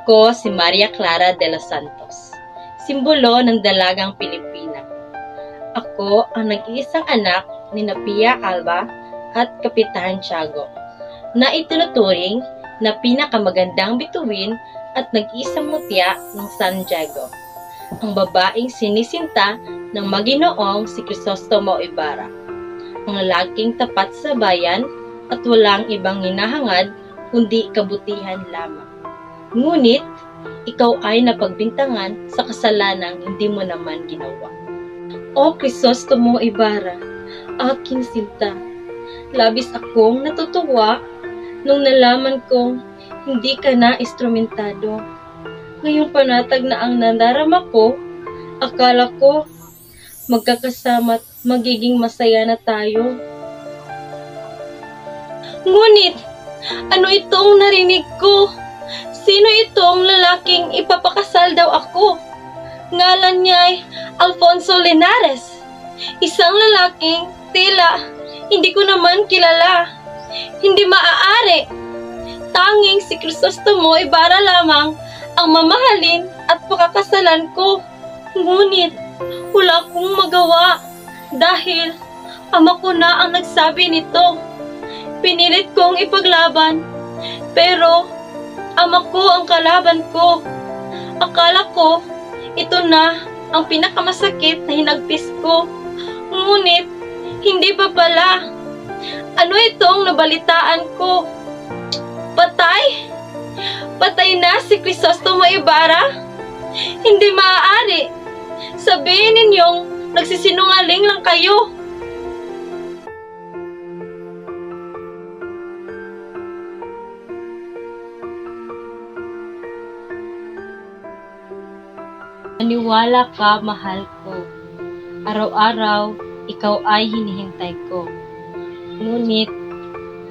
Ako si Maria Clara de los Santos, simbolo ng dalagang Pilipina. Ako ang nag-iisang anak ni Pia Alba at Kapitan Tiago, na itinuturing na pinakamagandang bituin at nag-iisang mutya ng San Diego, ang babaeng sinisinta ng Maginoong si Crisostomo Ibarra, ang lalaking tapat sa bayan at walang ibang hinahangad kundi kabutihan lamang. Ngunit, ikaw ay napagbintangan sa kasalanang hindi mo naman ginawa. O Crisostomo Ibarra, aking sinta, labis akong natutuwa nung nalaman kong hindi ka na instrumentado. Ngayong panatag na ang nadarama ko, akala ko magkakasama at magiging masaya na tayo. Ngunit, ano itong narinig ko? Sino itong lalaking ipapakasal daw ako? Ngalan niya ay Alfonso Linares. Isang lalaking tila hindi ko naman kilala. Hindi maaari. Tanging si Crisostomo Ibarra lamang ang mamahalin at pakakasalan ko. Ngunit wala akong magawa dahil ama ko na ang nagsabi nito. Pinilit kong ipaglaban pero ama ko ang kalaban ko. Akala ko, ito na ang pinakamasakit na hinagpis ko. Ngunit, hindi pa pala. Ano itong nabalitaan ko? Patay? Patay na si Crisostomo Ibarra? Hindi maaari. Sabihin ninyong nagsisinungaling lang kayo. Maniwala ka, mahal ko. Araw-araw, ikaw ay hinihintay ko. Ngunit,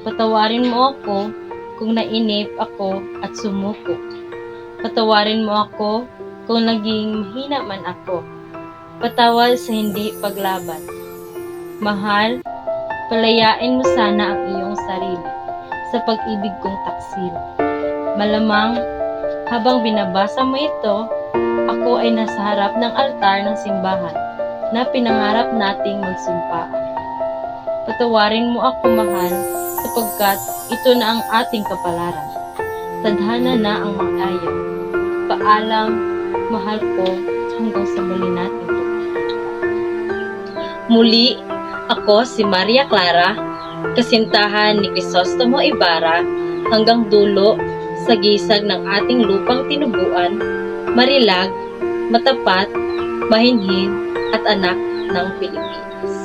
patawarin mo ako kung nainip ako at sumuko. Patawarin mo ako kung naging mahina man ako. Patawad sa hindi paglaban. Mahal, palayain mo sana ang iyong sarili sa pag-ibig kong taksil. Malamang, habang binabasa mo ito, ako ay nasa harap ng altar ng simbahan na pinangarap nating magsumpaan. Patawarin mo ako, mahal, sapagkat ito na ang ating kapalaran. Tadhana na ang mga ayaw. Paalam, mahal ko, hanggang sa muli nating pagkikita. Muli, ako si Maria Clara, kasintahan ni Crisostomo Ibarra, hanggang dulo sa gisag ng ating lupang tinubuan, marilag, matapat, mahinhin, at anak ng Pilipinas.